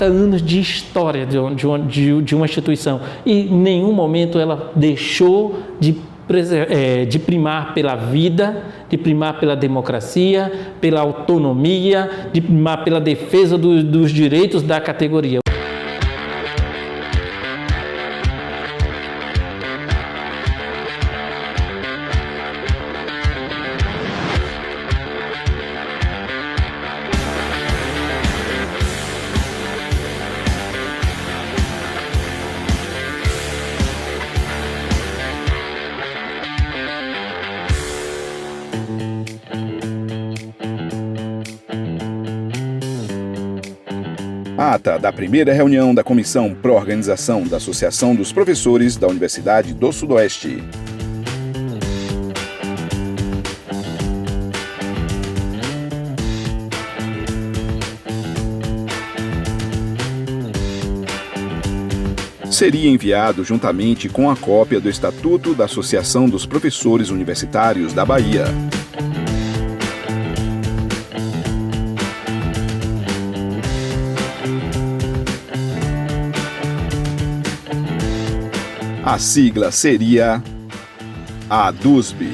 50 anos de história de uma instituição e em nenhum momento ela deixou de primar pela vida, de primar pela democracia, pela autonomia, de primar pela defesa dos direitos da categoria. Ata da primeira reunião da Comissão Pró-Organização da Associação dos Professores da Universidade do Sudoeste. Seria enviado juntamente com a cópia do Estatuto da Associação dos Professores Universitários da Bahia. A sigla seria ADUSB.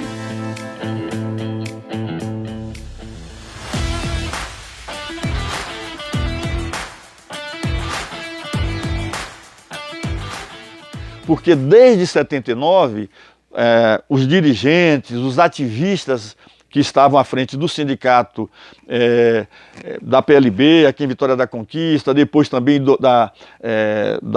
Porque desde 79, os dirigentes, os ativistas que estavam à frente do sindicato da PLB, aqui em Vitória da Conquista, depois também da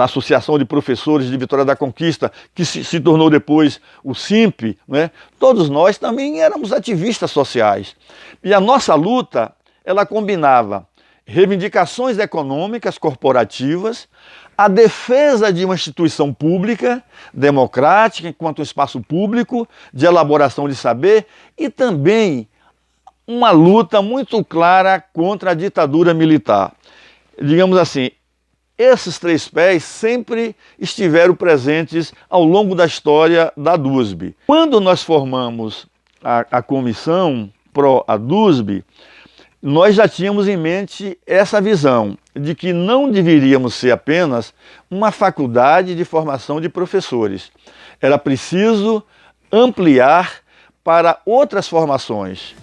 Associação de Professores de Vitória da Conquista, que se tornou depois o SIMP, né? Todos nós também éramos ativistas sociais. E a nossa luta, ela combinava reivindicações econômicas corporativas, a defesa de uma instituição pública, democrática, enquanto um espaço público, de elaboração de saber, e também uma luta muito clara contra a ditadura militar. Digamos assim, esses três pés sempre estiveram presentes ao longo da história da ADUSB. Quando nós formamos a comissão pró-ADUSB, nós já tínhamos em mente essa visão de que não deveríamos ser apenas uma faculdade de formação de professores. Era preciso ampliar para outras formações.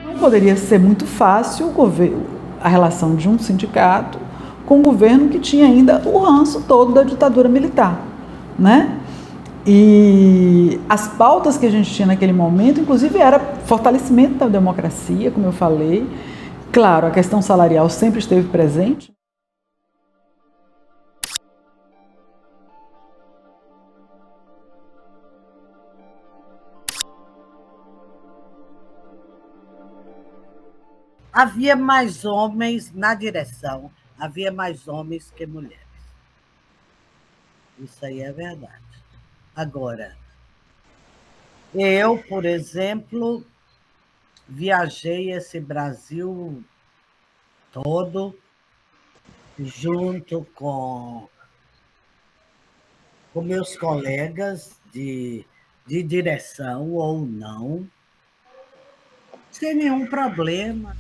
Não poderia ser muito fácil a relação de um sindicato com um governo que tinha ainda o ranço todo da ditadura militar, né? E as pautas que a gente tinha naquele momento, inclusive, era fortalecimento da democracia, como eu falei. Claro, a questão salarial sempre esteve presente. Havia mais homens na direção, havia mais homens que mulheres. Isso aí é verdade. Agora, eu, por exemplo, viajei esse Brasil todo junto com meus colegas de direção ou não, sem nenhum problema.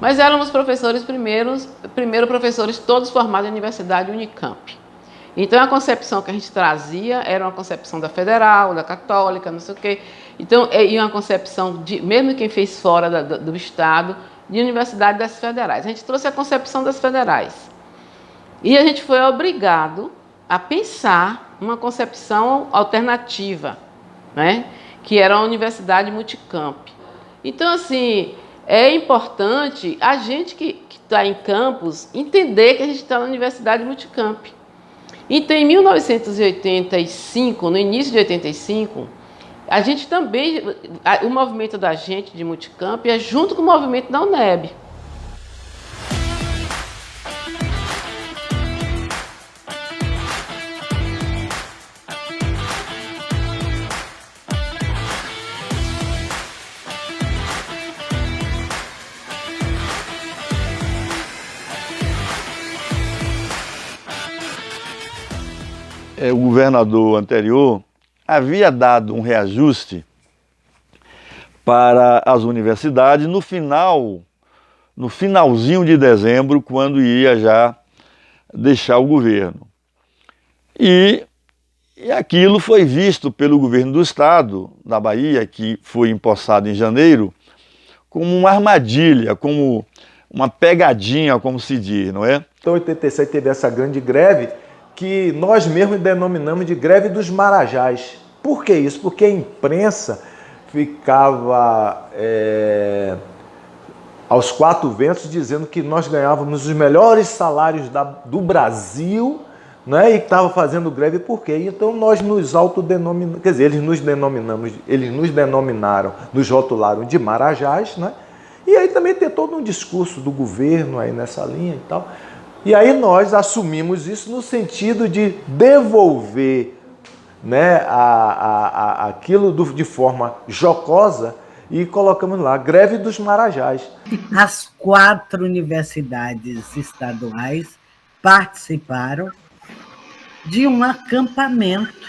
Mas éramos professores primeiro professores todos formados na Universidade Unicamp. Então a concepção que a gente trazia era uma concepção da Federal, da Católica, não sei o quê. Então, e uma concepção, mesmo quem fez fora do Estado, de universidade das federais. A gente trouxe a concepção das federais. E a gente foi obrigado a pensar uma concepção alternativa, né? Que era a Universidade Multicamp. Então, assim, é importante a gente que está em campus entender que a gente está na Universidade Multicamp. Então, em 1985, no início de 85, a gente também, o movimento da gente de Multicamp é junto com o movimento da UNEB. o governador anterior havia dado um reajuste para as universidades no finalzinho de dezembro, quando ia já deixar o governo. E aquilo foi visto pelo governo do estado da Bahia, que foi empossado em janeiro, como uma armadilha, como uma pegadinha, como se diz, não é? Então, em 87 teve essa grande greve que nós mesmos denominamos de greve dos Marajás. Por que isso? Porque a imprensa ficava aos quatro ventos dizendo que nós ganhávamos os melhores salários do Brasil, né? E estava fazendo greve por quê? Então nós nos autodenominamos, quer dizer, eles nos denominaram, nos rotularam de Marajás, né? E aí também tem todo um discurso do governo aí nessa linha e tal. E aí nós assumimos isso no sentido de devolver, né, aquilo de forma jocosa e colocamos lá, greve dos Marajás. As 4 universidades estaduais participaram de um acampamento,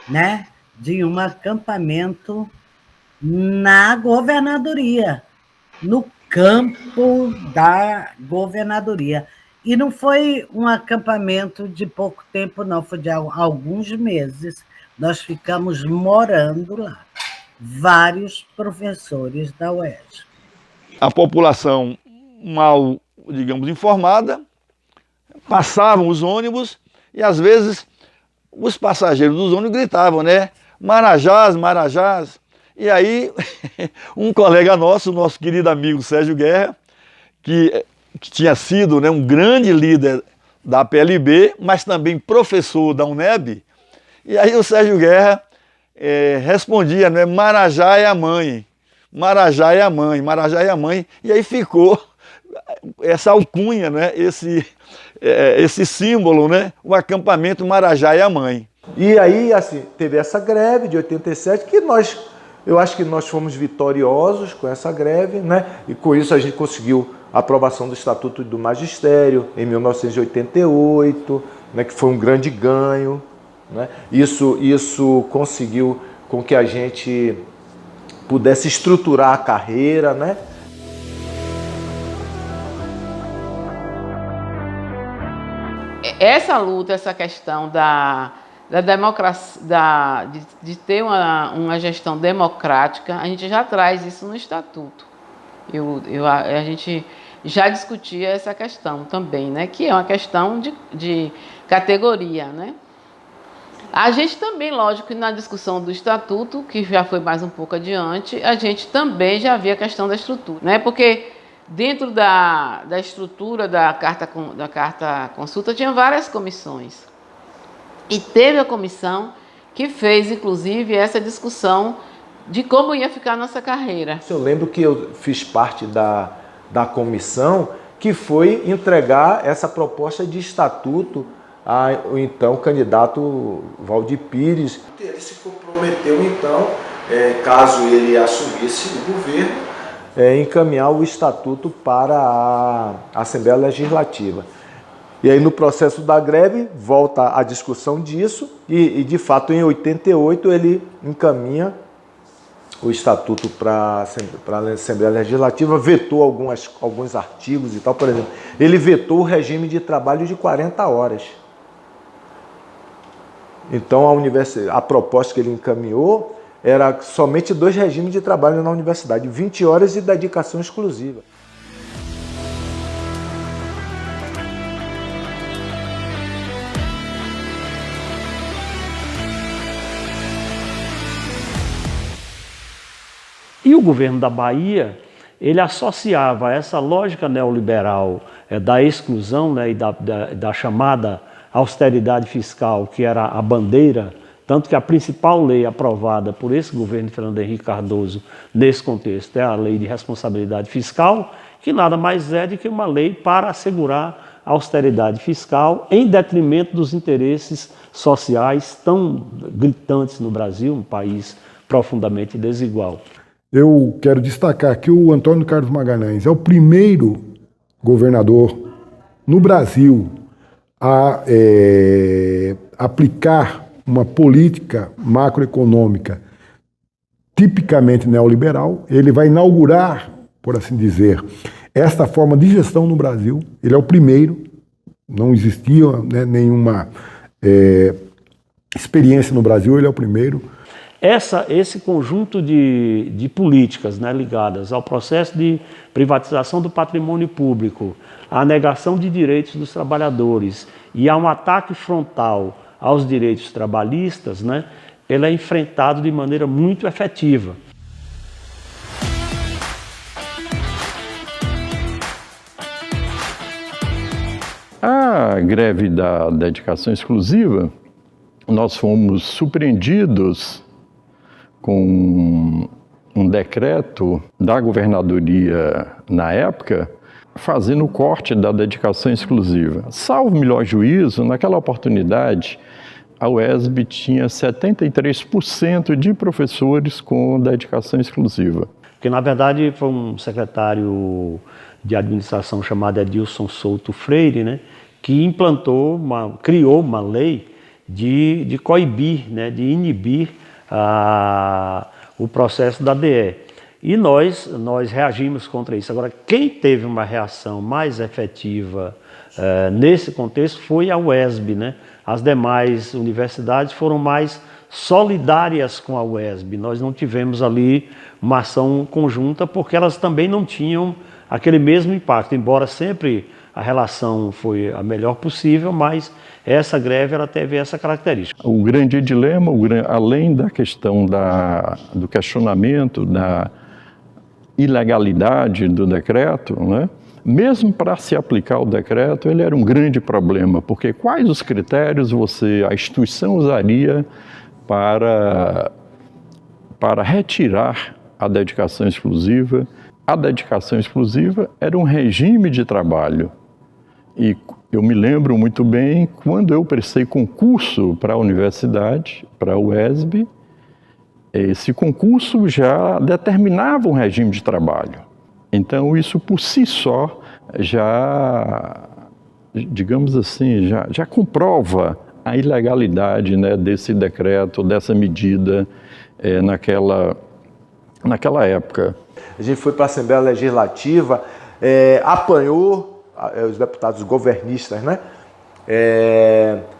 né? De um acampamento na governadoria, no campo da governadoria. E não foi um acampamento de pouco tempo, não, foi de alguns meses. Nós ficamos morando lá, vários professores da UERJ. A população mal, digamos, informada, passavam os ônibus e às vezes os passageiros dos ônibus gritavam, né? Marajás, Marajás. E aí um colega nosso querido amigo Sérgio Guerra, que tinha sido, né, um grande líder da PLB, mas também professor da UNEB, e aí o Sérgio Guerra respondia, né, Marajá é a mãe, Marajá é a mãe, Marajá é a mãe, e aí ficou essa alcunha, né, esse símbolo, né, o acampamento Marajá é a mãe. E aí, assim, teve essa greve de 87 que eu acho que nós fomos vitoriosos com essa greve, né? E com isso a gente conseguiu a aprovação do Estatuto do Magistério em 1988, né? Que foi um grande ganho, né? Isso conseguiu com que a gente pudesse estruturar a carreira, né? Essa luta, essa questão da democracia, de ter uma gestão democrática, a gente já traz isso no Estatuto. A gente já discutia essa questão também, né? Que é uma questão de categoria, né? A gente também, lógico, na discussão do Estatuto, que já foi mais um pouco adiante, a gente também já via a questão da estrutura, né? Porque dentro da estrutura da carta consulta tinha várias comissões. E teve a comissão que fez, inclusive, essa discussão de como ia ficar a nossa carreira. Eu lembro que eu fiz parte da comissão que foi entregar essa proposta de estatuto ao então candidato Valdir Pires. Ele se comprometeu, então, caso ele assumisse o governo, encaminhar o estatuto para a Assembleia Legislativa. E aí, no processo da greve, volta a discussão disso e de fato, em 88, ele encaminha o Estatuto para a Assembleia Legislativa, vetou alguns artigos e tal. Por exemplo, ele vetou o regime de trabalho de 40 horas. Então, a proposta que ele encaminhou era somente 2 regimes de trabalho na universidade, 20 horas e dedicação exclusiva. E o governo da Bahia, ele associava essa lógica neoliberal da exclusão, né, e da chamada austeridade fiscal, que era a bandeira, tanto que a principal lei aprovada por esse governo de Fernando Henrique Cardoso, nesse contexto, é a Lei de Responsabilidade Fiscal, que nada mais é do que uma lei para assegurar a austeridade fiscal em detrimento dos interesses sociais tão gritantes no Brasil, um país profundamente desigual. Eu quero destacar que o Antônio Carlos Magalhães é o primeiro governador no Brasil a aplicar uma política macroeconômica tipicamente neoliberal. Ele vai inaugurar, por assim dizer, esta forma de gestão no Brasil. Ele é o primeiro, não existia, né, nenhuma experiência no Brasil, ele é o primeiro. Esse conjunto de políticas, né, ligadas ao processo de privatização do patrimônio público, à negação de direitos dos trabalhadores e a um ataque frontal aos direitos trabalhistas, né, ele é enfrentado de maneira muito efetiva. A greve da dedicação exclusiva, nós fomos surpreendidos com um decreto da governadoria na época, fazendo o corte da dedicação exclusiva. Salvo melhor juízo, naquela oportunidade, a UESB tinha 73% de professores com dedicação exclusiva. Porque, na verdade, foi um secretário de administração chamado Edilson Souto Freire, né, que criou uma lei de coibir, né, de inibir o processo da DE. E nós reagimos contra isso. Agora, quem teve uma reação mais efetiva nesse contexto foi a UESB, né? As demais universidades foram mais solidárias com a UESB. Nós não tivemos ali uma ação conjunta porque elas também não tinham aquele mesmo impacto, embora sempre a relação foi a melhor possível, mas essa greve ela teve essa característica. O grande dilema, além da questão do questionamento da ilegalidade do decreto, né? Mesmo para se aplicar o decreto, ele era um grande problema, porque quais os critérios a instituição usaria para retirar a dedicação exclusiva? A dedicação exclusiva era um regime de trabalho. E eu me lembro muito bem, quando eu prestei concurso para a universidade, para a UESB, esse concurso já determinava um regime de trabalho. Então, isso por si só já, digamos assim, já comprova a ilegalidade, né, desse decreto, dessa medida naquela época. A gente foi para a Assembleia Legislativa, apanhou os deputados governistas, né?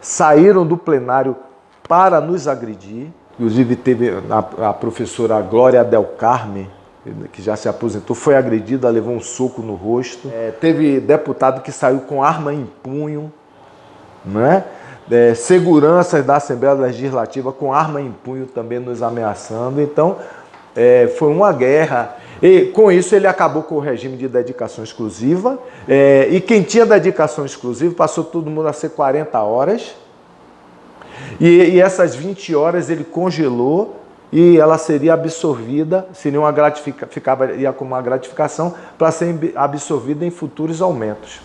Saíram do plenário para nos agredir. Inclusive teve a professora Glória Del Carme, que já se aposentou, foi agredida, levou um soco no rosto. Teve deputado que saiu com arma em punho, né? Seguranças da Assembleia Legislativa com arma em punho também nos ameaçando. Então, foi uma guerra. E com isso ele acabou com o regime de dedicação exclusiva. E quem tinha dedicação exclusiva passou todo mundo a ser 40 horas. E essas 20 horas ele congelou e ela seria absorvida, ia como uma gratificação para ser absorvida em futuros aumentos.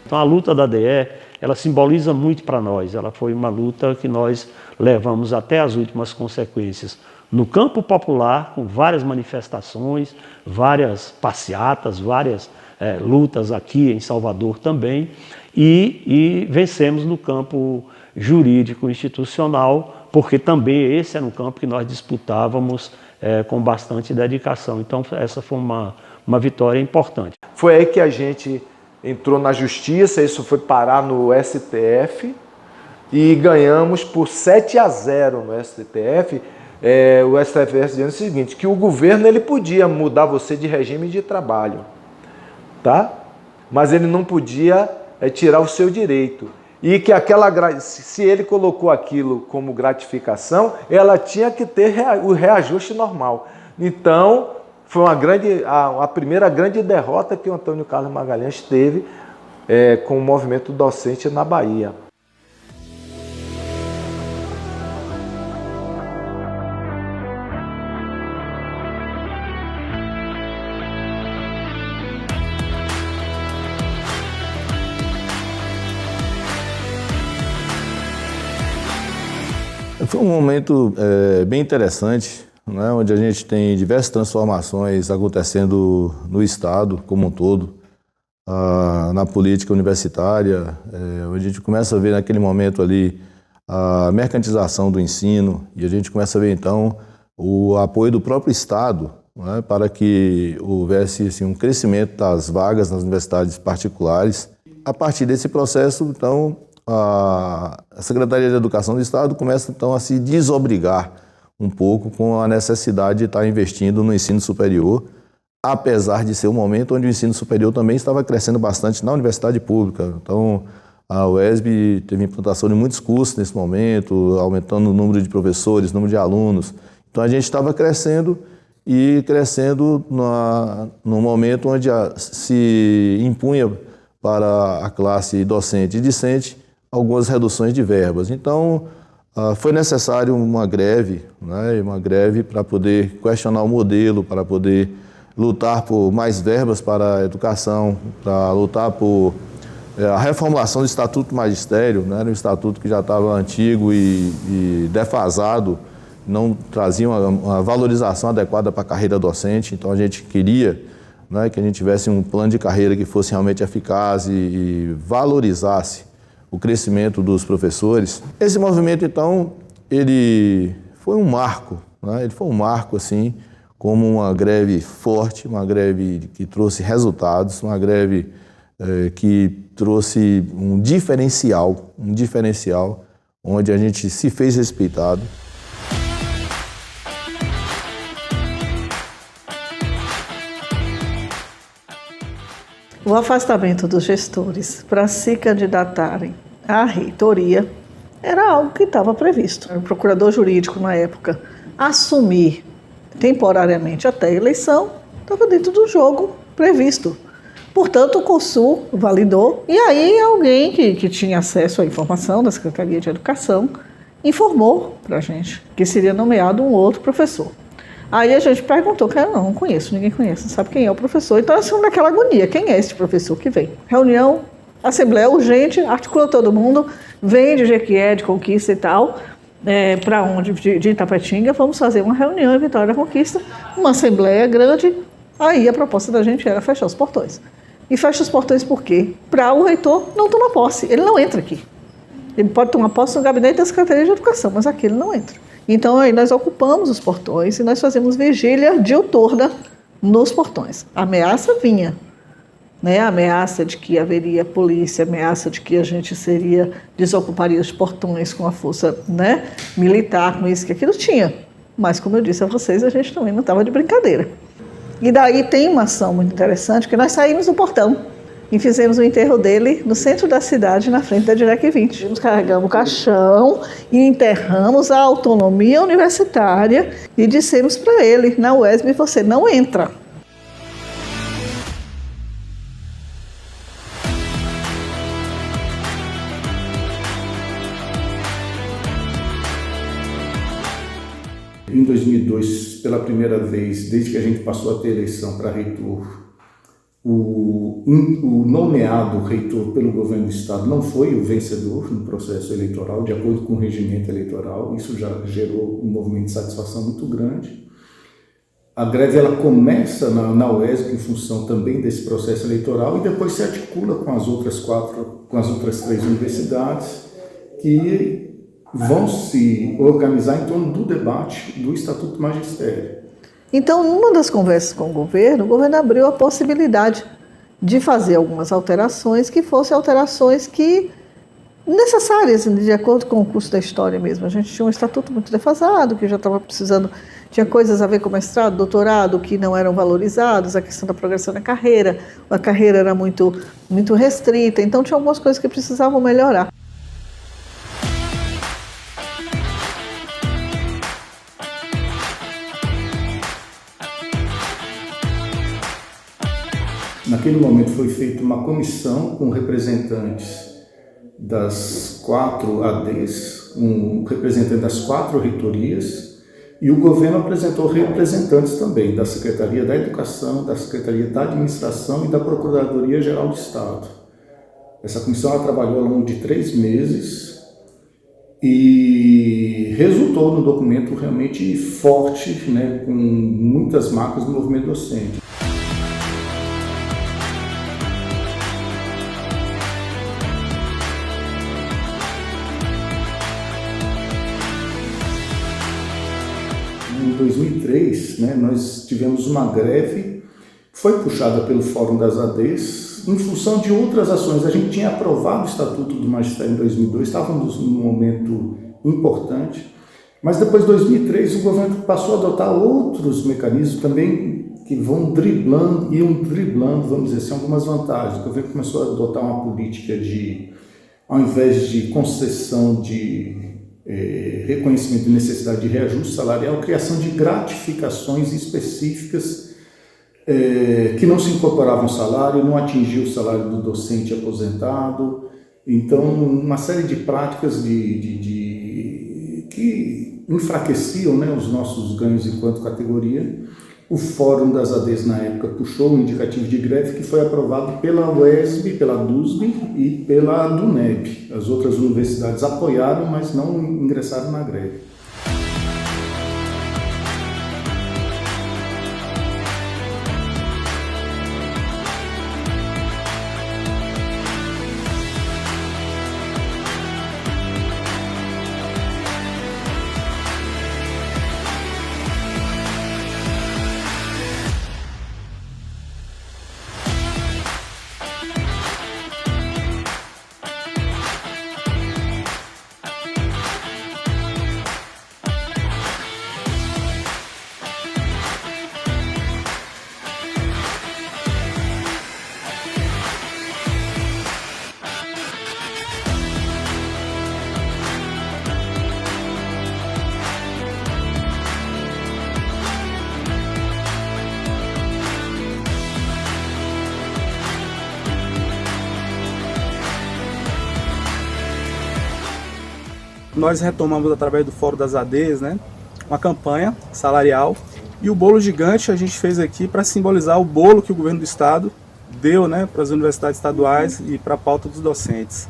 Então a luta da DE, ela simboliza muito para nós. Ela foi uma luta que nós levamos até as últimas consequências. No campo popular, com várias manifestações, várias passeatas, várias lutas aqui em Salvador também, e vencemos no campo jurídico institucional, porque também esse era um campo que nós disputávamos com bastante dedicação. Então essa foi uma vitória importante. Foi aí que a gente entrou na justiça, isso foi parar no STF e ganhamos por 7-0 no STF. O STF dizendo o seguinte, que o governo ele podia mudar você de regime de trabalho, tá? Mas ele não podia tirar o seu direito. E que se ele colocou aquilo como gratificação, ela tinha que ter o reajuste normal. Então, foi a primeira grande derrota que o Antônio Carlos Magalhães teve com o movimento docente na Bahia. Foi um momento bem interessante, né, onde a gente tem diversas transformações acontecendo no Estado como um todo, na política universitária, onde a gente começa a ver naquele momento ali a mercantilização do ensino e a gente começa a ver então o apoio do próprio Estado, né, para que houvesse assim, um crescimento das vagas nas universidades particulares. A partir desse processo, então, a Secretaria de Educação do Estado começa então a se desobrigar um pouco com a necessidade de estar investindo no ensino superior, apesar de ser um momento onde o ensino superior também estava crescendo bastante na universidade pública. Então, a UESB teve implantação de muitos cursos nesse momento, aumentando o número de professores, o número de alunos. Então, a gente estava crescendo e crescendo num momento onde se impunha para a classe docente e discente algumas reduções de verbas. Então, foi necessário uma greve, né, uma greve para poder questionar o modelo, para poder lutar por mais verbas para a educação, para lutar por a reformulação do Estatuto do Magistério, né, era um estatuto que já estava antigo e defasado, não trazia uma valorização adequada para a carreira docente, então a gente queria, né, que a gente tivesse um plano de carreira que fosse realmente eficaz e valorizasse o crescimento dos professores. Esse movimento, então, ele foi um marco, né? Ele foi um marco, assim, como uma greve forte, uma greve que trouxe resultados, uma greve que trouxe um diferencial, onde a gente se fez respeitado. O afastamento dos gestores para se candidatarem à reitoria era algo que estava previsto. O procurador jurídico, na época, assumir temporariamente até a eleição estava dentro do jogo previsto. Portanto, o Consul validou e aí alguém que tinha acesso à informação da Secretaria de Educação informou para a gente que seria nomeado um outro professor. Aí a gente perguntou, que não conheço, ninguém conhece, não sabe quem é o professor. Então, assim, naquela agonia, quem é esse professor que vem? Reunião, assembleia urgente, articula todo mundo, vem de Jequié, de Conquista e tal, para onde? De Itapetinga, vamos fazer uma reunião em Vitória da Conquista, uma assembleia grande. Aí a proposta da gente era fechar os portões. E fecha os portões por quê? Para o reitor não tomar posse, ele não entra aqui. Ele pode tomar posse no gabinete da Secretaria de Educação, mas aqui ele não entra. Então, aí nós ocupamos os portões e nós fazemos vigília diuturna nos portões. A ameaça vinha, né? A ameaça de que haveria polícia, a ameaça de que a gente desocuparia os portões com a força, né, militar, com isso que aquilo tinha. Mas, como eu disse a vocês, a gente também não estava de brincadeira. E daí tem uma ação muito interessante, que nós saímos do portão e fizemos o enterro dele no centro da cidade, na frente da Direc 20. Nós carregamos o caixão e enterramos a autonomia universitária e dissemos para ele, na UESB, você não entra. Em 2002, pela primeira vez, desde que a gente passou a ter eleição para reitor, o nomeado reitor pelo governo do Estado não foi o vencedor no processo eleitoral, de acordo com o regimento eleitoral. Isso já gerou um movimento de satisfação muito grande. A greve ela começa na UESB em função também desse processo eleitoral e depois se articula com as outras 3 universidades que vão se organizar em torno do debate do Estatuto do Magistério. Então, numa das conversas com o governo abriu a possibilidade de fazer algumas alterações que fossem alterações que necessárias, de acordo com o curso da história mesmo. A gente tinha um estatuto muito defasado, que já estava precisando, tinha coisas a ver com mestrado, doutorado, que não eram valorizados, a questão da progressão da carreira, a carreira era muito restrita, então tinha algumas coisas que precisavam melhorar. Naquele momento foi feita uma comissão com representantes das 4 ADs, um representante das 4 reitorias, e o governo apresentou representantes também da Secretaria da Educação, da Secretaria da Administração e da Procuradoria-Geral do Estado. Essa comissão ela trabalhou ao longo de 3 meses e resultou num documento realmente forte, né, com muitas marcas do movimento docente. Em 2003, né, nós tivemos uma greve, foi puxada pelo Fórum das ADs, em função de outras ações. A gente tinha aprovado o Estatuto do Magistério em 2002, estávamos num momento importante, mas depois de 2003 o governo passou a adotar outros mecanismos também que iam driblando, vamos dizer assim, algumas vantagens. O governo começou a adotar uma política de, ao invés de concessão de reconhecimento de necessidade de reajuste salarial, criação de gratificações específicas que não se incorporavam ao salário, não atingiam o salário do docente aposentado. Então, uma série de práticas que enfraqueciam, né, os nossos ganhos enquanto categoria. O Fórum das ADs, na época, puxou um indicativo de greve que foi aprovado pela UESB, pela DUSB e pela DUNEB. As outras universidades apoiaram, mas não ingressaram na greve. Nós retomamos através do Fórum das ADs, né, uma campanha salarial, e o bolo gigante a gente fez aqui para simbolizar o bolo que o governo do estado deu, né, para as universidades estaduais e para a pauta dos docentes,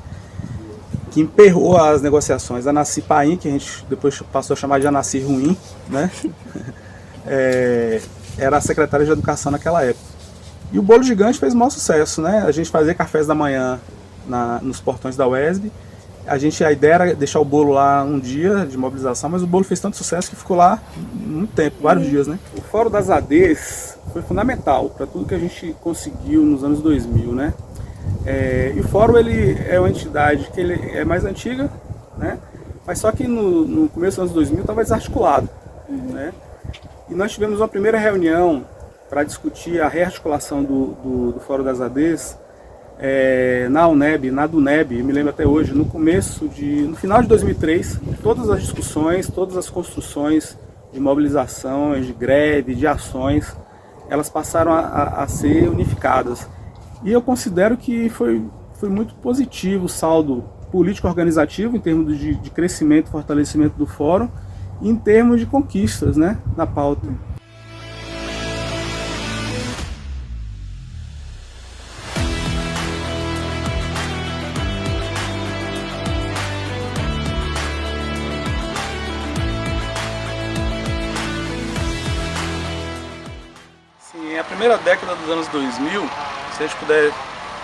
que emperrou as negociações. A Anacy Paim, que a gente depois passou a chamar de Anacy Ruim, né, era a secretária de Educação naquela época. E o bolo gigante fez o maior sucesso, né? A gente fazia cafés da manhã nos portões da UESB. A ideia era deixar o bolo lá um dia de mobilização, mas o bolo fez tanto sucesso que ficou lá muito tempo, vários dias, né? O Fórum das ADs foi fundamental para tudo que a gente conseguiu nos anos 2000, né? E o Fórum, ele é uma entidade que ele é mais antiga, né? Mas só que no começo dos anos 2000 estava desarticulado, né? E nós tivemos uma primeira reunião para discutir a rearticulação do Fórum das ADs, na UNEB, na DUNEB, me lembro até hoje, no final de 2003, todas as discussões, todas as construções de mobilizações, de greve, de ações, elas passaram a ser unificadas. E eu considero que foi muito positivo o saldo político-organizativo, em termos de crescimento e fortalecimento do Fórum, e em termos de conquistas, né, na pauta. A primeira década dos anos 2000, se a gente puder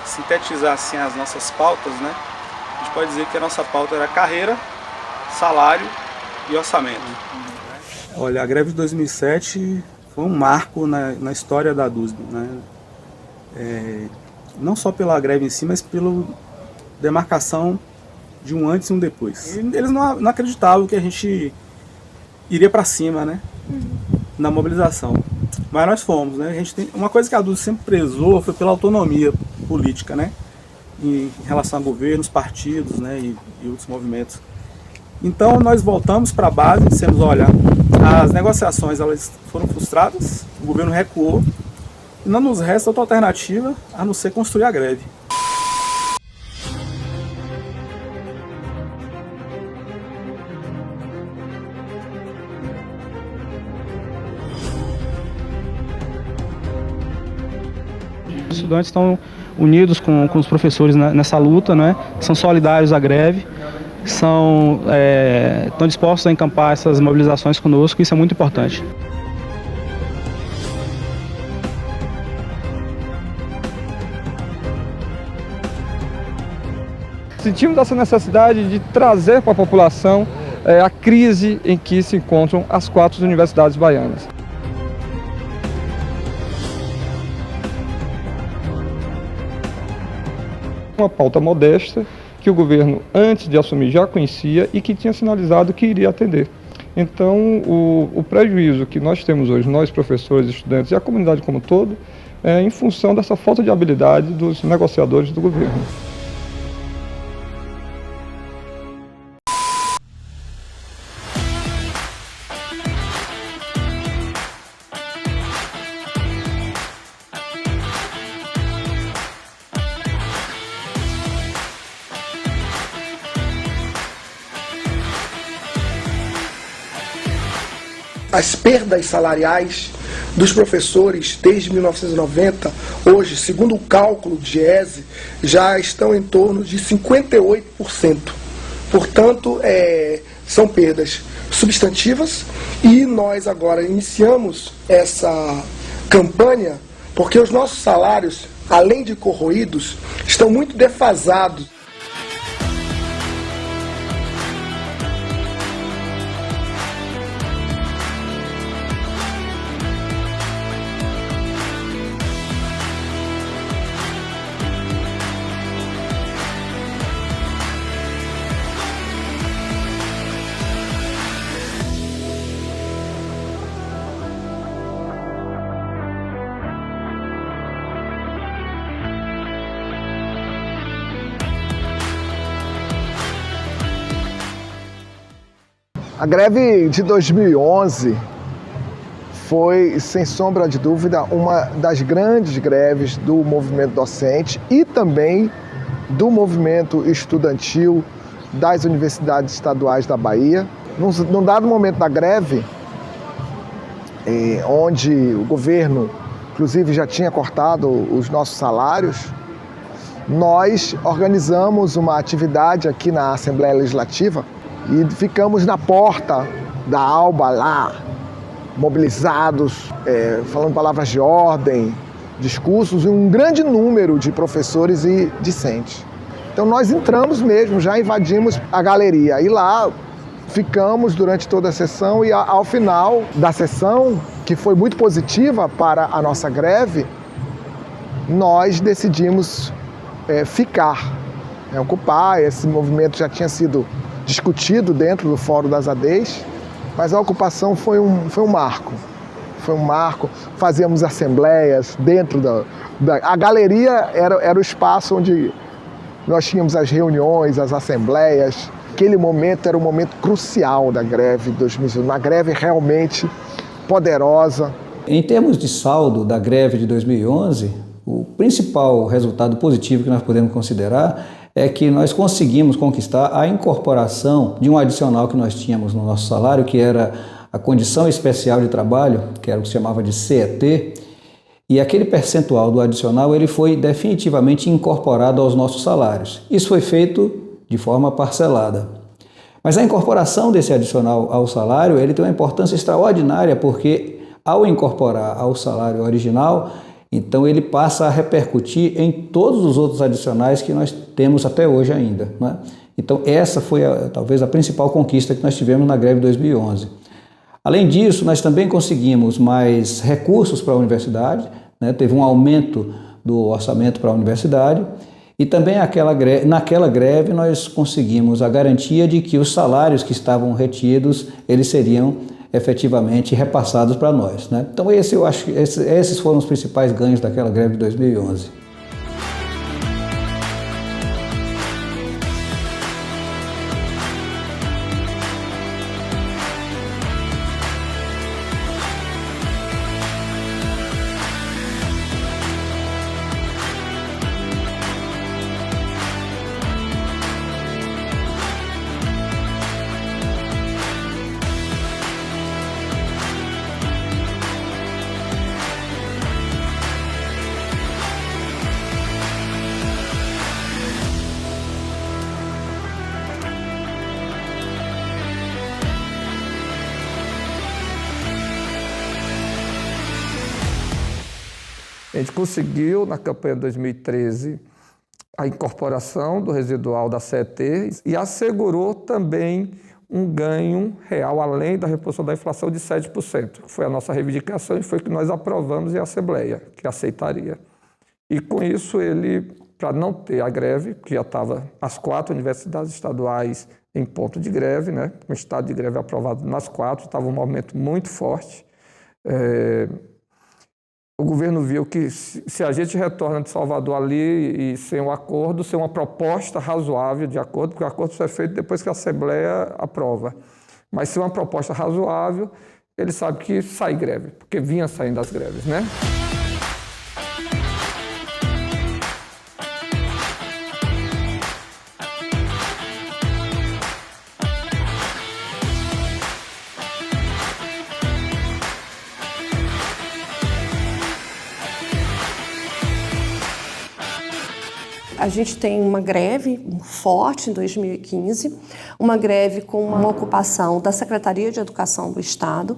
sintetizar assim as nossas pautas, né, a gente pode dizer que a nossa pauta era carreira, salário e orçamento. Olha, a greve de 2007 foi um marco na história da DUSB, né? Não só pela greve em si, mas pela demarcação de um antes e um depois. E eles não acreditavam que a gente iria para cima, né, na mobilização. Mas nós fomos, né? Uma coisa que a DUSB sempre prezou foi pela autonomia política, né? Em relação a governos, partidos, né? E outros movimentos. Então nós voltamos para a base e dissemos, olha, as negociações elas foram frustradas, o governo recuou, e não nos resta outra alternativa a não ser construir a greve. Os estudantes estão unidos com os professores nessa luta, né? São solidários à greve, que estão dispostos a encampar essas mobilizações conosco, isso é muito importante. Sentimos essa necessidade de trazer para a população a crise em que se encontram as 4 universidades baianas. Uma pauta modesta que o governo, antes de assumir, já conhecia e que tinha sinalizado que iria atender. Então, o prejuízo que nós temos hoje, nós professores, estudantes e a comunidade como um todo, é em função dessa falta de habilidade dos negociadores do governo. As perdas salariais dos professores desde 1990, hoje, segundo o cálculo de GESE, já estão em torno de 58%. Portanto, são perdas substantivas e nós agora iniciamos essa campanha porque os nossos salários, além de corroídos, estão muito defasados. A greve de 2011 foi, sem sombra de dúvida, uma das grandes greves do movimento docente e também do movimento estudantil das universidades estaduais da Bahia. Num dado momento da greve, onde o governo, inclusive, já tinha cortado os nossos salários, nós organizamos uma atividade aqui na Assembleia Legislativa e ficamos na porta da Alba lá, mobilizados, falando palavras de ordem, discursos, e um grande número de professores e discentes. Então nós entramos mesmo, já invadimos a galeria e lá ficamos durante toda a sessão e ao final da sessão, que foi muito positiva para a nossa greve, nós decidimos ficar, ocupar. Esse movimento já tinha sido discutido dentro do Fórum das ADs, mas a ocupação foi um marco. Foi um marco, fazíamos assembleias dentro a galeria era o espaço onde nós tínhamos as reuniões, as assembleias. Aquele momento era um momento crucial da greve de 2011, uma greve realmente poderosa. Em termos de saldo da greve de 2011, o principal resultado positivo que nós podemos considerar é que nós conseguimos conquistar a incorporação de um adicional que nós tínhamos no nosso salário, que era a condição especial de trabalho, que era o que se chamava de CET, e aquele percentual do adicional ele foi definitivamente incorporado aos nossos salários. Isso foi feito de forma parcelada. Mas a incorporação desse adicional ao salário ele tem uma importância extraordinária, porque ao incorporar ao salário original, então ele passa a repercutir em todos os outros adicionais que nós temos até hoje ainda, né? Então essa foi talvez a principal conquista que nós tivemos na greve de 2011. Além disso, nós também conseguimos mais recursos para a universidade, né? Teve um aumento do orçamento para a universidade e também naquela greve nós conseguimos a garantia de que os salários que estavam retidos, eles seriam efetivamente repassados para nós, né? Então eu acho que esses foram os principais ganhos daquela greve de 2011. gente conseguiu, na campanha de 2013, a incorporação do residual da CET e assegurou também um ganho real, além da reposição da inflação, de 7%. Foi a nossa reivindicação e foi o que nós aprovamos em Assembleia, que aceitaria. E com isso ele, para não ter a greve, que já estava as 4 universidades estaduais em ponto de greve, né, com o estado de greve aprovado nas 4, estava um movimento muito forte. O governo viu que se a gente retorna de Salvador ali e sem um acordo, sem uma proposta razoável de acordo, porque o acordo só é feito depois que a Assembleia aprova. Mas sem uma proposta razoável, ele sabe que sai greve, porque vinha saindo as greves, né? A gente tem uma greve forte em 2015, uma greve com uma ocupação da Secretaria de Educação do Estado.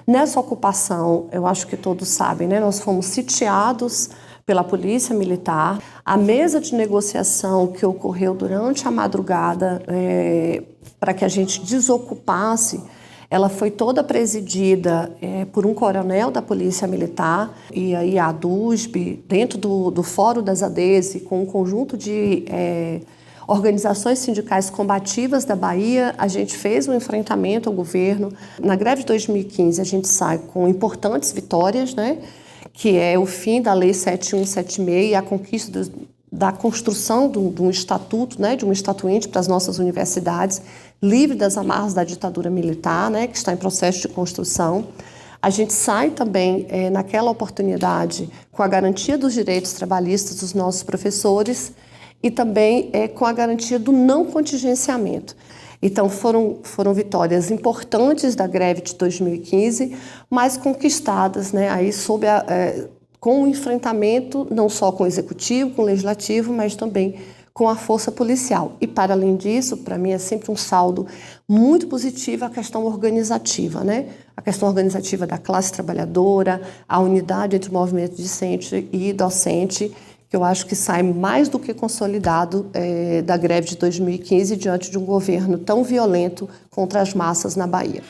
Nessa ocupação, eu acho que todos sabem, né, nós fomos sitiados pela Polícia Militar. A mesa de negociação que ocorreu durante a madrugada para que a gente desocupasse, ela foi toda presidida por um coronel da Polícia Militar e aí a DUSB, dentro do Fórum das ADESE, com um conjunto de organizações sindicais combativas da Bahia, a gente fez um enfrentamento ao governo. Na greve de 2015, a gente sai com importantes vitórias, né, que é o fim da Lei 7176 e a conquista da construção de um estatuto, né, de um estatuinte para as nossas universidades, livre das amarras da ditadura militar, né, que está em processo de construção. A gente sai também, naquela oportunidade, com a garantia dos direitos trabalhistas dos nossos professores e também com a garantia do não contingenciamento. Então, foram vitórias importantes da greve de 2015, mas conquistadas, né, aí com o enfrentamento não só com o executivo, com o legislativo, mas também com a força policial. E, para além disso, para mim é sempre um saldo muito positivo a questão organizativa, né? A questão organizativa da classe trabalhadora, a unidade entre o movimento discente e docente, que eu acho que sai mais do que consolidado da greve de 2015 diante de um governo tão violento contra as massas na Bahia.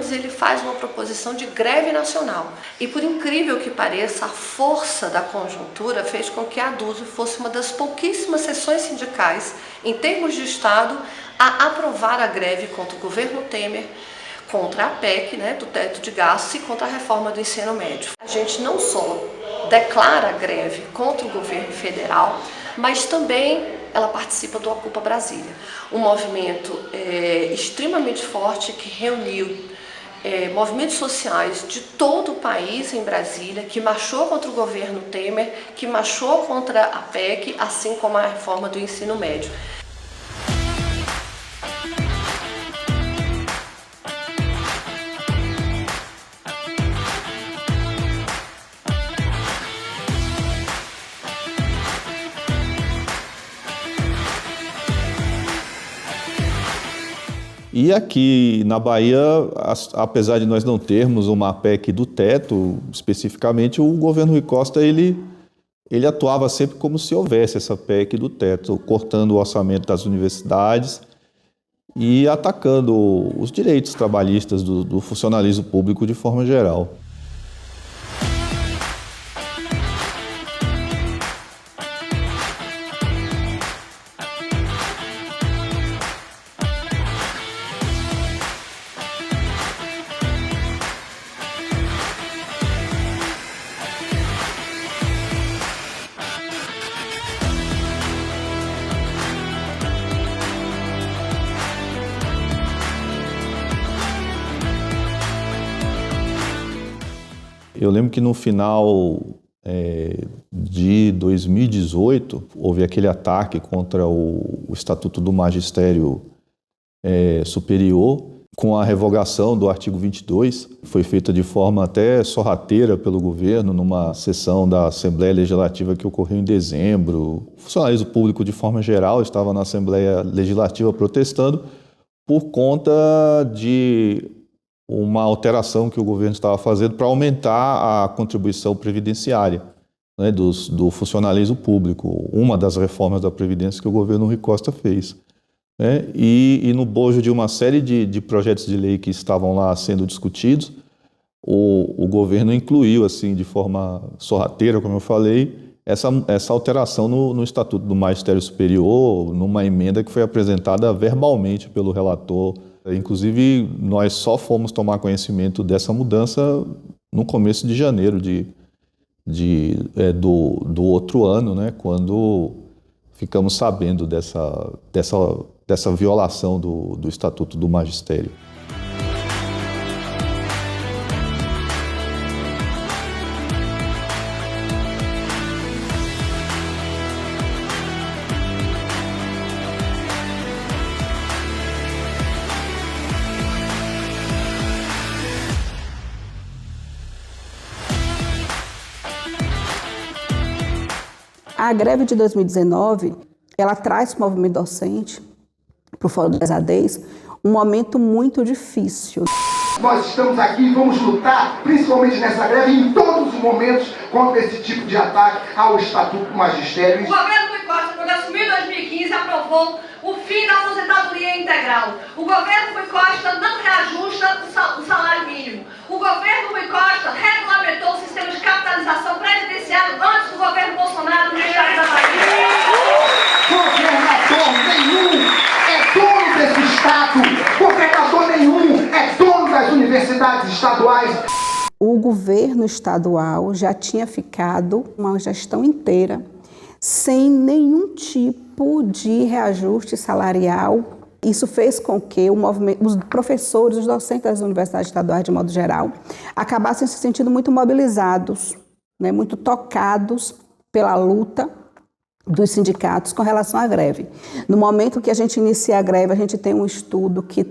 Ele faz uma proposição de greve nacional. E por incrível que pareça, a força da conjuntura fez com que a DUSB fosse uma das pouquíssimas seções sindicais, em termos de Estado, a aprovar a greve contra o governo Temer, contra a PEC, né, do teto de gastos e contra a reforma do ensino médio. A gente não só declara a greve contra o governo federal, mas também ela participa do Ocupa Brasília, um movimento extremamente forte que reuniu movimentos sociais de todo o país em Brasília, que marchou contra o governo Temer, que marchou contra a PEC, assim como a reforma do ensino médio. E aqui na Bahia, apesar de nós não termos uma PEC do teto, especificamente, o governo Rui Costa ele atuava sempre como se houvesse essa PEC do teto, cortando o orçamento das universidades e atacando os direitos trabalhistas do funcionalismo público de forma geral. Eu lembro que no final de 2018 houve aquele ataque contra o Estatuto do Magistério Superior com a revogação do artigo 22, foi feita de forma até sorrateira pelo governo, numa sessão da Assembleia Legislativa que ocorreu em dezembro. O funcionalismo público, de forma geral, estava na Assembleia Legislativa protestando por conta de uma alteração que o governo estava fazendo para aumentar a contribuição previdenciária, né, do funcionalismo público, uma das reformas da Previdência que o governo Rui Costa fez. E no bojo de uma série de projetos de lei que estavam lá sendo discutidos, o governo incluiu, assim, de forma sorrateira, como eu falei, essa alteração no Estatuto do Magistério Superior, numa emenda que foi apresentada verbalmente pelo relator. Inclusive, nós só fomos tomar conhecimento dessa mudança no começo de janeiro do outro ano, né, quando ficamos sabendo dessa violação do Estatuto do Magistério. A greve de 2019, ela traz para o movimento docente, para o Fórum das ADs, um momento muito difícil. Nós estamos aqui e vamos lutar, principalmente nessa greve, em todos os momentos, contra esse tipo de ataque ao Estatuto do Magistério. O governo Rui Costa, quando assumiu em 2015, aprovou o fim da aposentadoria integral. O governo Rui Costa não reajusta o salário mínimo. O governo Rui Costa regulamentou o sistema de capitalização previdenciário antes do governo Bolsonaro no estado da Bahia. Governador nenhum é dono desse Estado. Governador nenhum é dono das universidades estaduais. O governo estadual já tinha ficado uma gestão inteira sem nenhum tipo de reajuste salarial. Isso fez com que os professores, os docentes das universidades estaduais, de modo geral, acabassem se sentindo muito mobilizados, né, muito tocados pela luta dos sindicatos com relação à greve. No momento que a gente inicia a greve, a gente tem um estudo que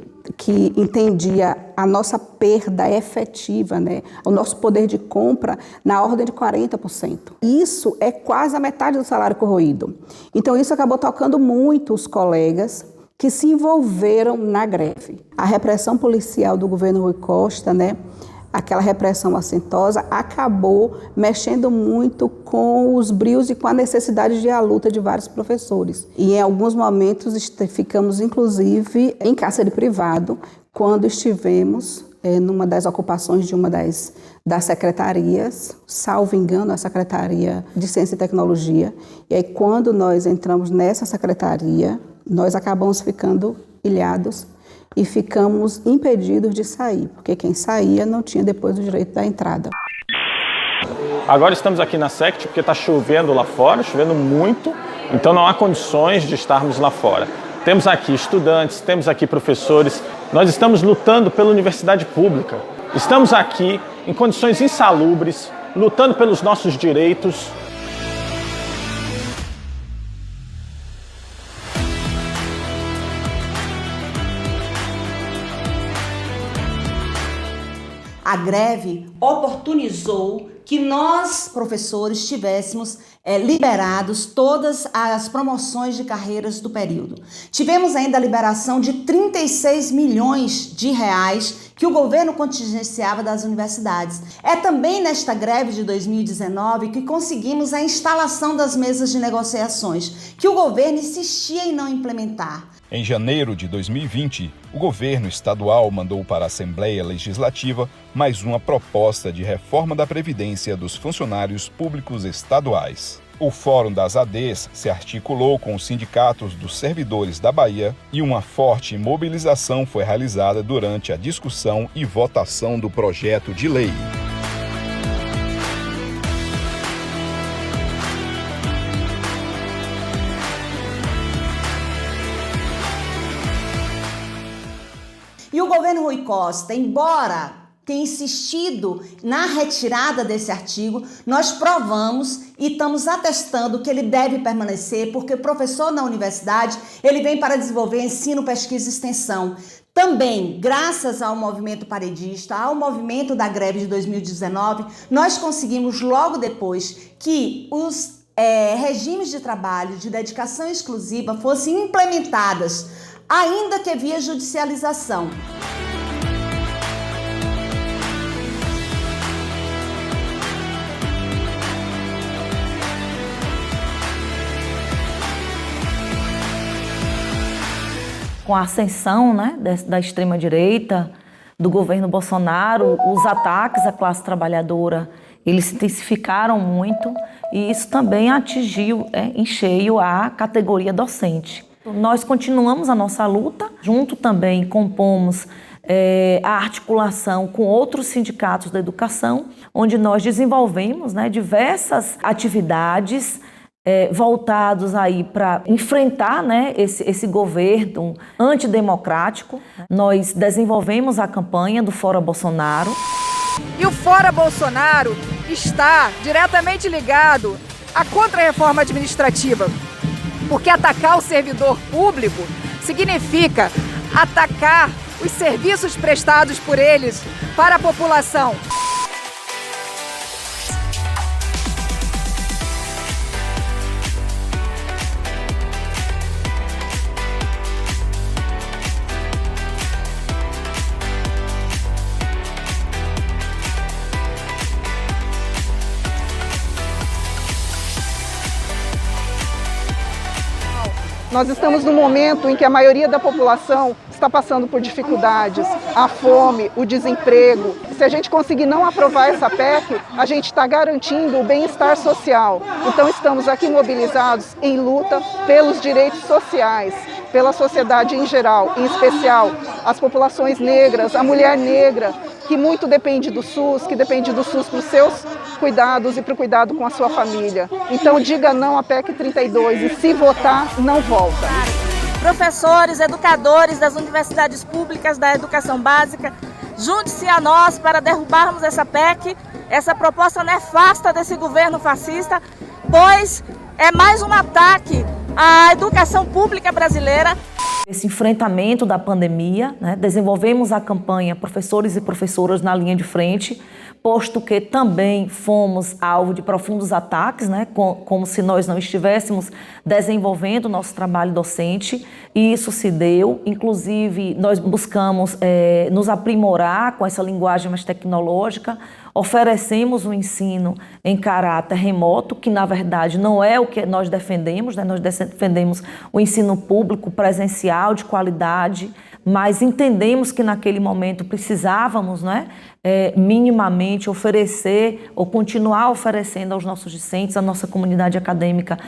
entendia a nossa perda efetiva, né, o nosso poder de compra na ordem de 40%. Isso é quase a metade do salário corroído. Então isso acabou tocando muito os colegas que se envolveram na greve. A repressão policial do governo Rui Costa, né, aquela repressão assintosa, acabou mexendo muito com os brios e com a necessidade de a luta de vários professores. E em alguns momentos ficamos, inclusive, em cárcere privado, quando estivemos numa das ocupações de uma das secretarias, salvo engano, a Secretaria de Ciência e Tecnologia. E aí, quando nós entramos nessa secretaria, nós acabamos ficando ilhados e ficamos impedidos de sair, porque quem saía não tinha depois o direito da entrada. Agora estamos aqui na SECT porque está chovendo lá fora, chovendo muito, então não há condições de estarmos lá fora. Temos aqui estudantes, temos aqui professores, nós estamos lutando pela universidade pública. Estamos aqui em condições insalubres, lutando pelos nossos direitos. A greve oportunizou que nós, professores, tivéssemos liberados todas as promoções de carreiras do período. Tivemos ainda a liberação de 36 milhões de reais que o governo contingenciava das universidades. É também nesta greve de 2019 que conseguimos a instalação das mesas de negociações, que o governo insistia em não implementar. Em janeiro de 2020, o governo estadual mandou para a Assembleia Legislativa mais uma proposta de reforma da Previdência dos funcionários públicos estaduais. O Fórum das ADs se articulou com os sindicatos dos servidores da Bahia e uma forte mobilização foi realizada durante a discussão e votação do projeto de lei. E o governo Rui Costa, embora tenha insistido na retirada desse artigo, nós provamos e estamos atestando que ele deve permanecer, porque o professor na universidade, ele vem para desenvolver ensino, pesquisa e extensão. Também, graças ao movimento paredista, ao movimento da greve de 2019, nós conseguimos logo depois que os regimes de trabalho de dedicação exclusiva fossem implementadas, ainda que via judicialização. Com a ascensão, né, da extrema-direita, do governo Bolsonaro, os ataques à classe trabalhadora, eles se intensificaram muito e isso também atingiu em cheio a categoria docente. Nós continuamos a nossa luta, junto também compomos a articulação com outros sindicatos da educação, onde nós desenvolvemos, né, diversas atividades voltados aí para enfrentar, né, esse governo antidemocrático. Nós desenvolvemos a campanha do Fora Bolsonaro. E o Fora Bolsonaro está diretamente ligado à contra-reforma administrativa, porque atacar o servidor público significa atacar os serviços prestados por eles para a população. Nós estamos num momento em que a maioria da população está passando por dificuldades, a fome, o desemprego. Se a gente conseguir não aprovar essa PEC, a gente está garantindo o bem-estar social. Então estamos aqui mobilizados em luta pelos direitos sociais, pela sociedade em geral, em especial as populações negras, a mulher negra, que muito depende do SUS, que depende do SUS para os seus cuidados e para o cuidado com a sua família. Então diga não à PEC 32 e se votar, não volta. Professores, educadores das universidades públicas da educação básica, junte-se a nós para derrubarmos essa PEC, essa proposta nefasta desse governo fascista, pois é mais um ataque à educação pública brasileira. Esse enfrentamento da pandemia, né, desenvolvemos a campanha Professores e Professoras na Linha de Frente, posto que também fomos alvo de profundos ataques, né, como se nós não estivéssemos desenvolvendo o nosso trabalho docente, e isso se deu. Inclusive, nós buscamos nos aprimorar com essa linguagem mais tecnológica, oferecemos um ensino em caráter remoto, que na verdade não é o que nós defendemos, né? Nós defendemos o ensino público presencial de qualidade, mas entendemos que naquele momento precisávamos, né, minimamente oferecer ou continuar oferecendo aos nossos discentes, à nossa comunidade acadêmica,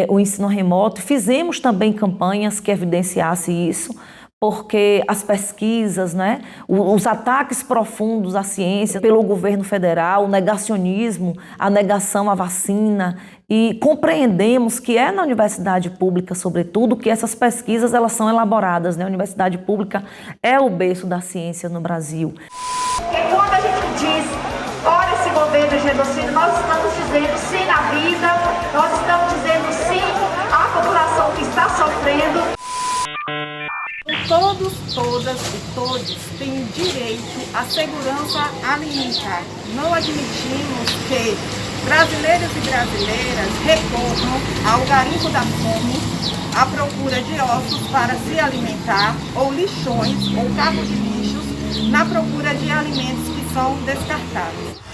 o ensino remoto. Fizemos também campanhas que evidenciassem isso, porque as pesquisas, né, os ataques profundos à ciência pelo governo federal, o negacionismo, a negação à vacina, e compreendemos que é na universidade pública, sobretudo, que essas pesquisas elas são elaboradas, né? A universidade pública é o berço da ciência no Brasil. E quando a gente diz, olha esse governo de genocídio, nós estamos dizendo sim na vida, nós estamos dizendo sim à população que está sofrendo. Todos, todas e todos têm direito à segurança alimentar. Não admitimos que brasileiros e brasileiras recorram ao garimpo da fome à procura de ossos para se alimentar, ou lixões ou carros de lixos na procura de alimentos que são descartados.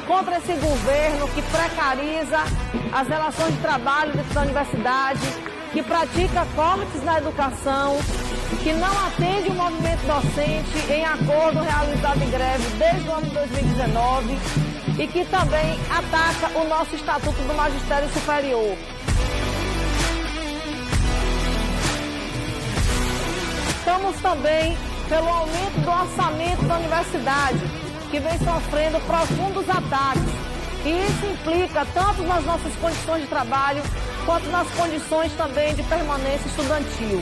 Contra esse governo que precariza as relações de trabalho dentro da universidade, que pratica cortes na educação, que não atende o movimento docente em acordo realizado em greve desde o ano de 2019 e que também ataca o nosso Estatuto do Magistério Superior. Estamos também pelo aumento do orçamento da universidade, que vem sofrendo profundos ataques. E isso implica tanto nas nossas condições de trabalho, quanto nas condições também de permanência estudantil.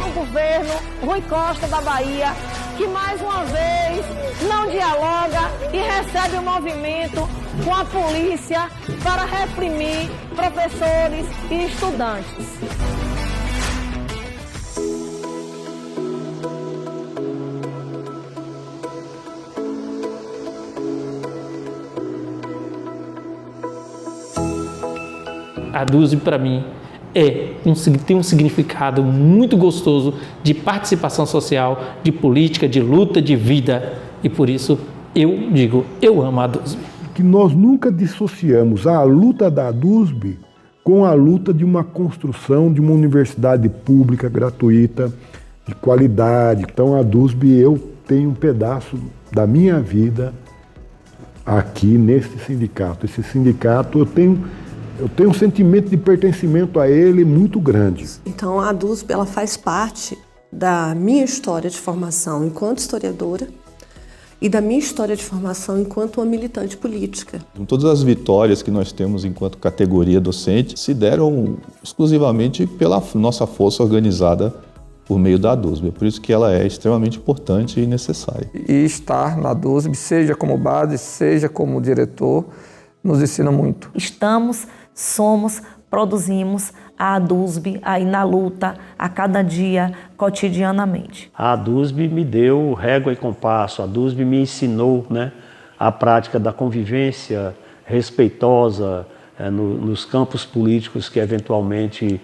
O governo Rui Costa da Bahia, que mais uma vez não dialoga e recebe o movimento com a polícia para reprimir professores e estudantes. A DUSB, para mim, tem um significado muito gostoso de participação social, de política, de luta, de vida. E por isso eu digo, eu amo a DUSB. Que nós nunca dissociamos a luta da DUSB com a luta de uma construção de uma universidade pública, gratuita, de qualidade. Então a DUSB, eu tenho um pedaço da minha vida aqui nesse sindicato. Esse sindicato, eu tenho um sentimento de pertencimento a ele muito grande. Então a DUSB, ela faz parte da minha história de formação enquanto historiadora e da minha história de formação enquanto uma militante política. Todas as vitórias que nós temos enquanto categoria docente se deram exclusivamente pela nossa força organizada por meio da DUSB. É por isso que ela é extremamente importante e necessária. E estar na DUSB, seja como base, seja como diretor, nos ensina muito. Somos, produzimos a DUSB aí na luta, a cada dia, cotidianamente. A DUSB me deu régua e compasso, a DUSB me ensinou, a prática da convivência respeitosa nos campos políticos que eventualmente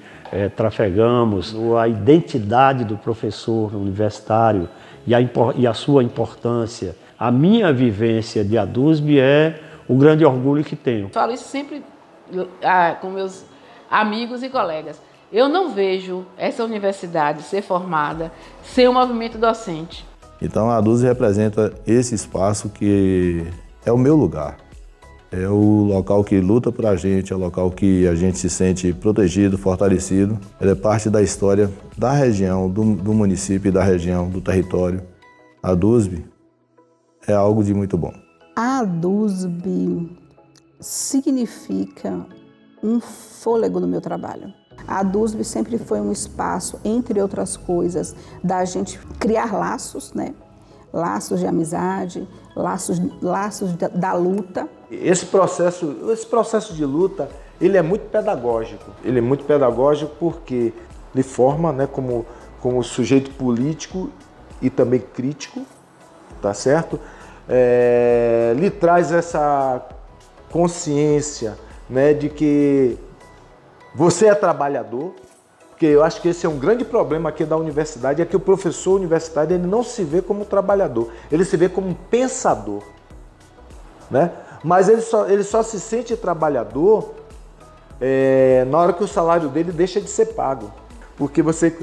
trafegamos, a identidade do professor universitário e a sua importância. A minha vivência de ADUSB é o grande orgulho que tenho. Falo isso sempre com meus amigos e colegas. Eu não vejo essa universidade ser formada sem o movimento docente. Então a DUSB representa esse espaço que é o meu lugar. É o local que luta por a gente, é o local que a gente se sente protegido, fortalecido. Ela é parte da história da região, do município e da região, do território. A DUSB é algo de muito bom. A DUSB significa um fôlego no meu trabalho. A DUSB sempre foi um espaço, entre outras coisas, da gente criar laços, laços de amizade, laços da luta. Esse processo de luta, ele é muito pedagógico. Ele é muito pedagógico porque ele forma, como sujeito político e também crítico, tá certo? Lhe traz essa consciência, de que você é trabalhador, porque eu acho que esse é um grande problema aqui da universidade, é que o professor universitário ele não se vê como trabalhador, ele se vê como um pensador, Mas ele só se sente trabalhador na hora que o salário dele deixa de ser pago, porque você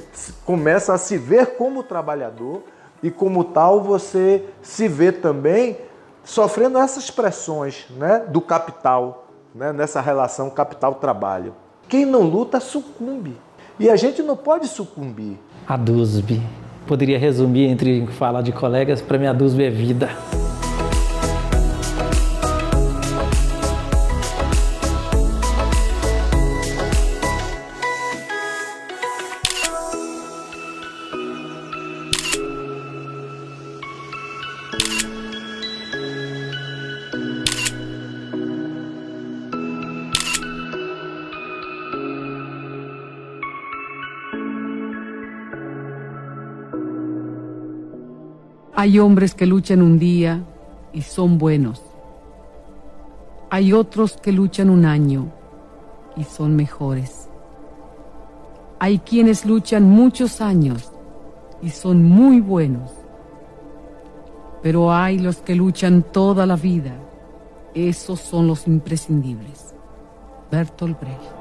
começa a se ver como trabalhador e como tal você se vê também sofrendo essas pressões do capital, nessa relação capital-trabalho. Quem não luta sucumbe. E a gente não pode sucumbir. A DUSB. Poderia resumir entre falar de colegas, para mim a DUSB é vida. Hay hombres que luchan un día y son buenos. Hay otros que luchan un año y son mejores. Hay quienes luchan muchos años y son muy buenos. Pero hay los que luchan toda la vida. Esos son los imprescindibles. Bertolt Brecht.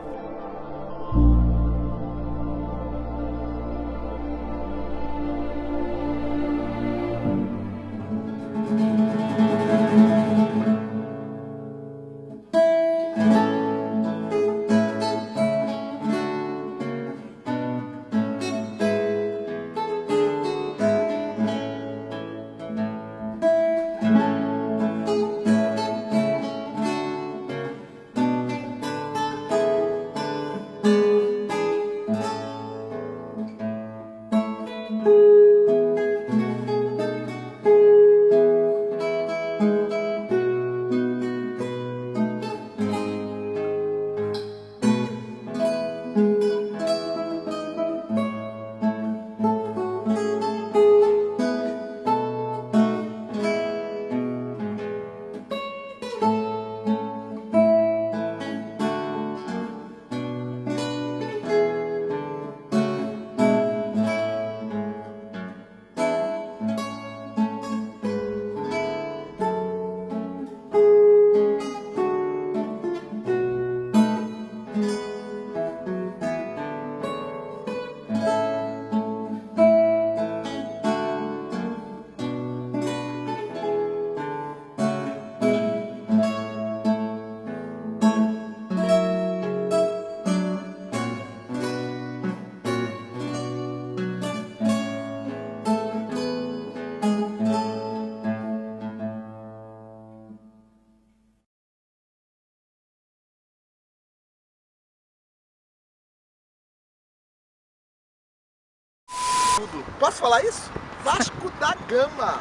Posso falar isso? Vasco da Gama,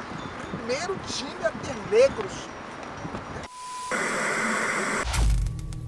primeiro time a ter negros